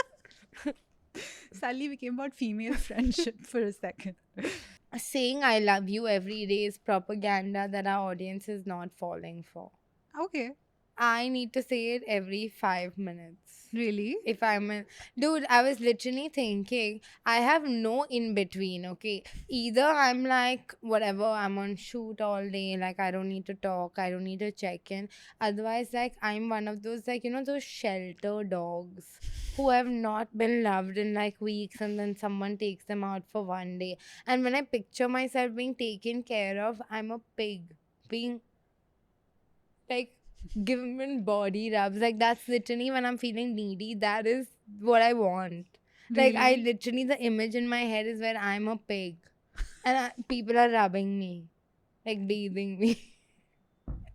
Suddenly became about female friendship for a second. Saying I love you every day is propaganda that our audience is not falling for. Okay, I need to say it every 5 minutes. really? If I'm a dude, I was literally thinking I have no in between. Okay, either I'm like whatever, I'm on shoot all day, like I don't need to talk, I don't need to check in. Otherwise, like I'm one of those, like, you know, those shelter dogs who have not been loved in like weeks, and then someone takes them out for one day. And when I picture myself being taken care of, I'm a pig being like given body rubs. Like that's literally when I'm feeling needy. That is what I want. Like I Really? literally, the image in my head is where I'm a pig, and people are rubbing me, like bathing me.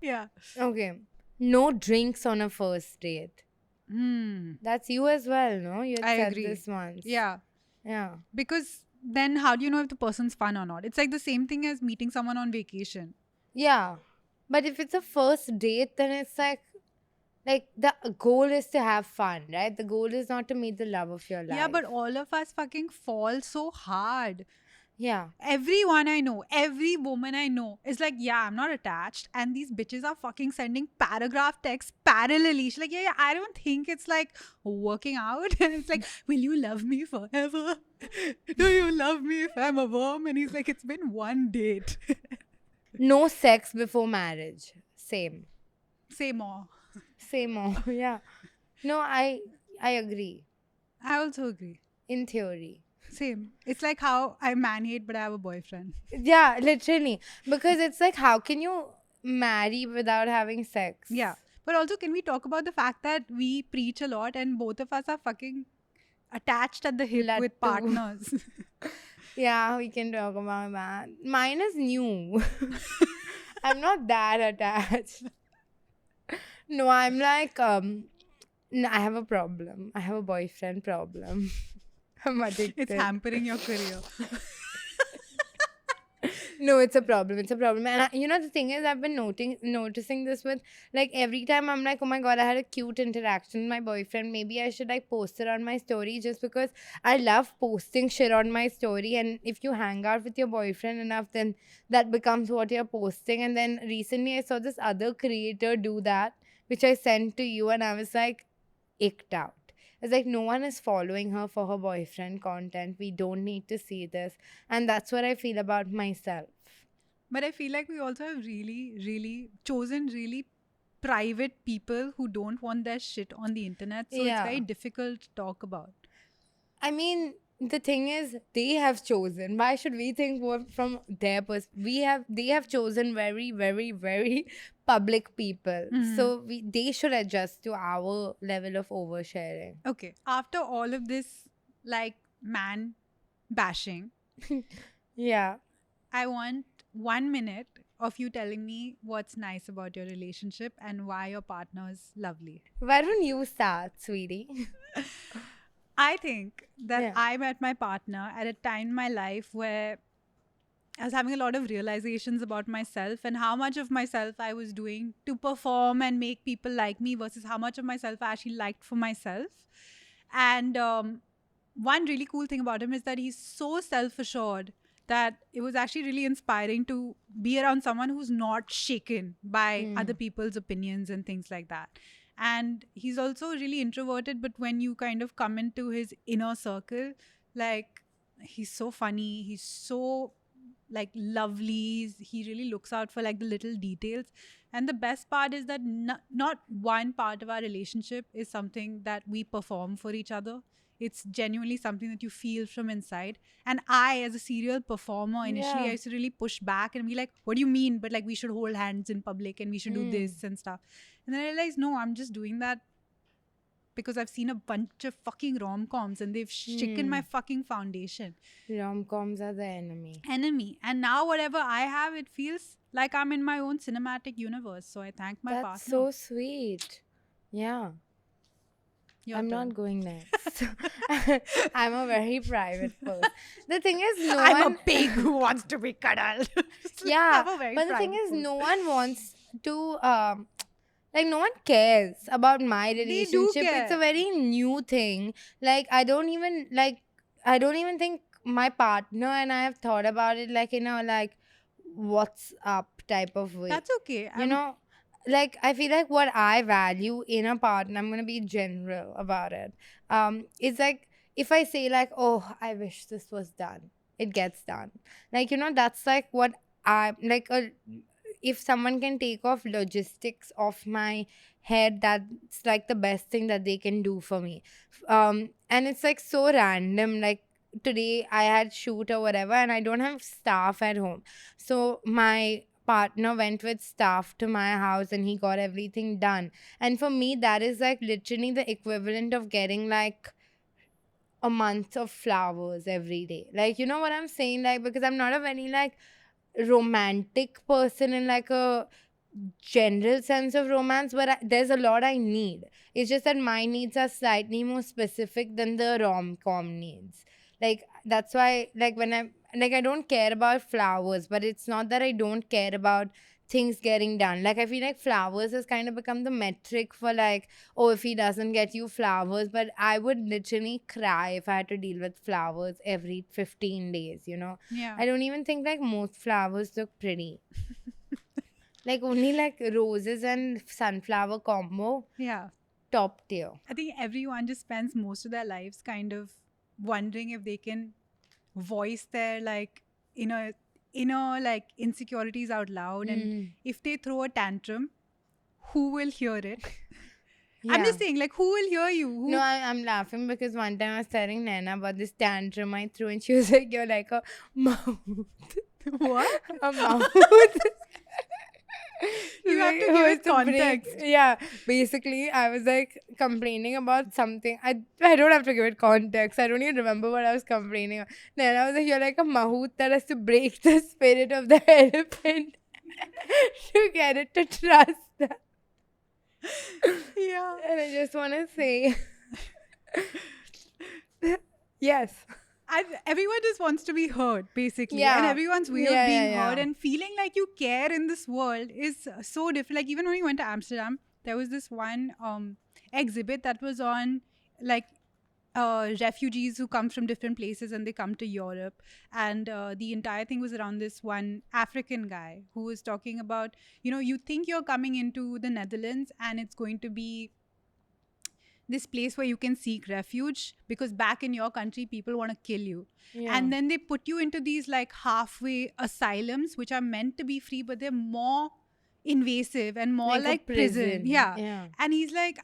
Yeah. Okay, no drinks on a first date. Hmm. That's you as well, no? You had I said agree. this once. Yeah. Yeah. Because then how do you know if the person's fun or not? It's like the same thing as meeting someone on vacation. Yeah. But if it's a first date, then it's like the goal is to have fun, right? The goal is not to meet the love of your life. Yeah, but all of us fucking fall so hard. yeah. Everyone I know, every woman I know is like, yeah, I'm not attached. And these bitches are fucking sending paragraph texts parallelly. She's like, yeah, I don't think it's like working out. And it's like, will you love me forever? Do you love me if I'm a worm? And he's like, it's been one date. No sex before marriage. Same. Say more. Same. Yeah. No, I agree. I also agree. In theory. Same. It's like how I man hate, but I have a boyfriend. Yeah, literally. Because it's like, how can you marry without having sex? Yeah. But also, can we talk about the fact that we preach a lot and both of us are fucking attached at the hip with Lattu. partners? Yeah, we can talk about that. Mine is new. I'm not that attached. No, I'm like, no, I have a problem. I have a boyfriend problem. I'm addicted. It's hampering your career. No, it's a problem. It's a problem. And you know, the thing is, I've been noticing this with, like, every time I'm like, oh my God, I had a cute interaction with my boyfriend. Maybe I should like post it on my story, just because I love posting shit on my story. And if you hang out with your boyfriend enough, then that becomes what you're posting. And then recently I saw this other creator do that, which I sent to you, and I was like, icked out. It's like, no one is following her for her boyfriend content. We don't need to see this. And that's what I feel about myself. But I feel like we also have really, really chosen really private people who don't want their shit on the internet. So Yeah. it's very difficult to talk about. I mean, the thing is, they have chosen. Why should we think what from their perspective? They have chosen very, very, very public people. So they should adjust to our level of oversharing. Okay. After all of this, like, man bashing, Yeah. I want 1 minute of you telling me what's nice about your relationship and why your partner is lovely. Why don't you start, sweetie? I think that Yeah. I met my partner at a time in my life where I was having a lot of realizations about myself and how much of myself I was doing to perform and make people like me versus how much of myself I actually liked for myself. And one really cool thing about him is that he's so self assured that it was actually really inspiring to be around someone who's not shaken by other people's opinions and things like that. And he's also really introverted, but when you kind of come into his inner circle, like, he's so funny, he's so like lovely, he really looks out for like the little details. And the best part is that not one part of our relationship is something that we perform for each other. It's genuinely something that you feel from inside. And I, as a serial performer, initially Yeah. I used to really push back and be like, what do you mean? But like, we should hold hands in public and we should do this and stuff. And then I realized, no, I'm just doing that because I've seen a bunch of fucking rom-coms and they've shaken my fucking foundation. Rom-coms are the enemy. And now whatever I have, it feels like I'm in my own cinematic universe. So I thank my That's partner. so sweet. Yeah. Your I'm turn. not going next. I'm a very private person. The thing is, no I'm one. a pig who wants to be cuddled. Yeah, I'm a very but the thing private is, person. no one wants to. Like, no one cares about my do relationship. It's a care. very new thing. Like, I don't even think my partner and I have thought about it like in a like what's up type of way. That's okay. You know, like I feel like what I value in a partner, I'm gonna be general about it. It's like if I say like, oh, I wish this was done, it gets done. Like, that's like what I like. If someone can take off logistics off my head, that's like the best thing that they can do for me. And it's like so random. Like today I had shoot or whatever, and I don't have staff at home, so my partner went with staff to my house and he got everything done. And for me, that is like literally the equivalent of getting like a month of flowers every day. Like, you know what I'm saying? Like, because I'm not a very like romantic person in like a general sense of romance, but there's a lot I need. It's just that my needs are slightly more specific than the rom-com needs. Like that's why, like when I'm like, I don't care about flowers, but it's not that I don't care about things getting done. Like I feel like flowers has kind of become the metric for like, oh, if he doesn't get you flowers. But I would literally cry if I had to deal with flowers every 15 days. Yeah. I don't even think like most flowers look pretty. Like only like roses and sunflower combo, Yeah. top tier. I think everyone just spends most of their lives kind of wondering if they can voice their like inner like insecurities out loud, and if they throw a tantrum, who will hear it? I'm just saying, like, who will hear you? Who? No, I'm laughing because one time I was telling Nana about this tantrum I threw, and she was like, "You're like a mouth." What? A mouth. You have to Like, give who it is to break- context. Yeah, basically, I was like complaining about something. I don't have to give it context. I don't even remember what I was complaining about. Then I was like, "You're like a mahout that has to break the spirit of the elephant to get it to trust that." Yeah. And I just want to say, yes. Everyone just wants to be heard, basically. Yeah. And everyone's way Yeah, of being yeah, heard yeah. and feeling like you care in this world is so different. Like, even when we went to Amsterdam, there was this one exhibit that was on, like, refugees who come from different places and they come to Europe. And the entire thing was around this one African guy who was talking about, you think you're coming into the Netherlands and it's going to be this place where you can seek refuge because back in your country people want to kill you. Yeah. And then they put you into these like halfway asylums which are meant to be free, but they're more invasive and more Like a like prison. prison. Yeah. Yeah. And he's like,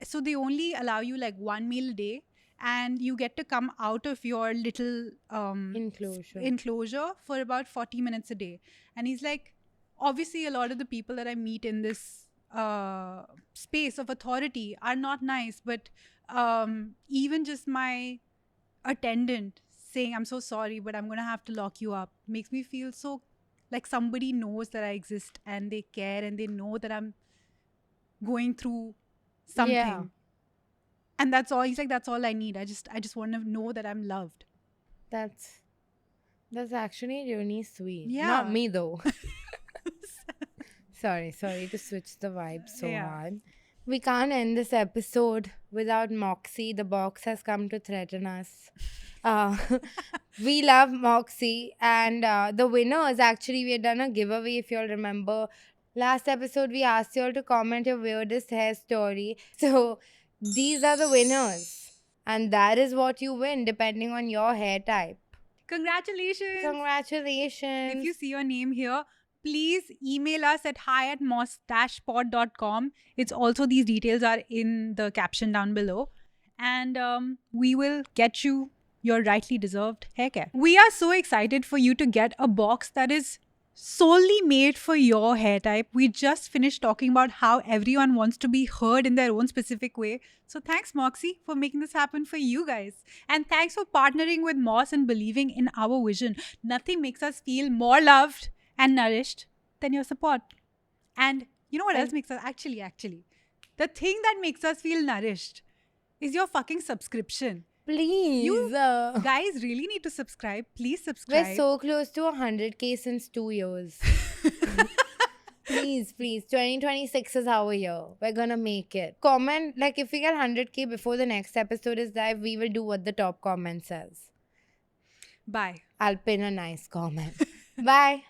so they only allow you like one meal a day, and you get to come out of your little enclosure for about 40 minutes a day. And he's like, obviously a lot of the people that I meet in this space of authority are not nice, but even just my attendant saying, I'm so sorry, but I'm going to have to lock you up, makes me feel so like somebody knows that I exist and they care and they know that I'm going through something. Yeah. And that's all. He's like, that's all I need. I just want to know that I'm loved. That's That's actually really sweet. Yeah. Not me though. Sorry to switch the vibe so Yeah. hard. We can't end this episode without Moxie. The box has come to threaten us. Uh, we love Moxie, and the winners actually, we had done a giveaway. If you all remember, last episode we asked you all to comment your weirdest hair story. So these are the winners, and that is what you win depending on your hair type. Congratulations. Congratulations. If you see your name here, please email us at hi@moss-pod.com. It's also, these details are in the caption down below. And we will get you your rightly deserved hair care. We are so excited for you to get a box that is solely made for your hair type. We just finished talking about how everyone wants to be heard in their own specific way. So thanks, Moxie, for making this happen for you guys. And thanks for partnering with Moss and believing in our vision. Nothing makes us feel more loved and nourished than your support. And you know what else makes us actually, the thing that makes us feel nourished is your fucking subscription. Please. You guys really need to subscribe. Please subscribe. We're so close to 100K since 2 years. Please. 2026 is our year. We're gonna make it. Comment, like if we get 100K before the next episode is live, we will do what the top comment says. Bye. I'll pin a nice comment. Bye.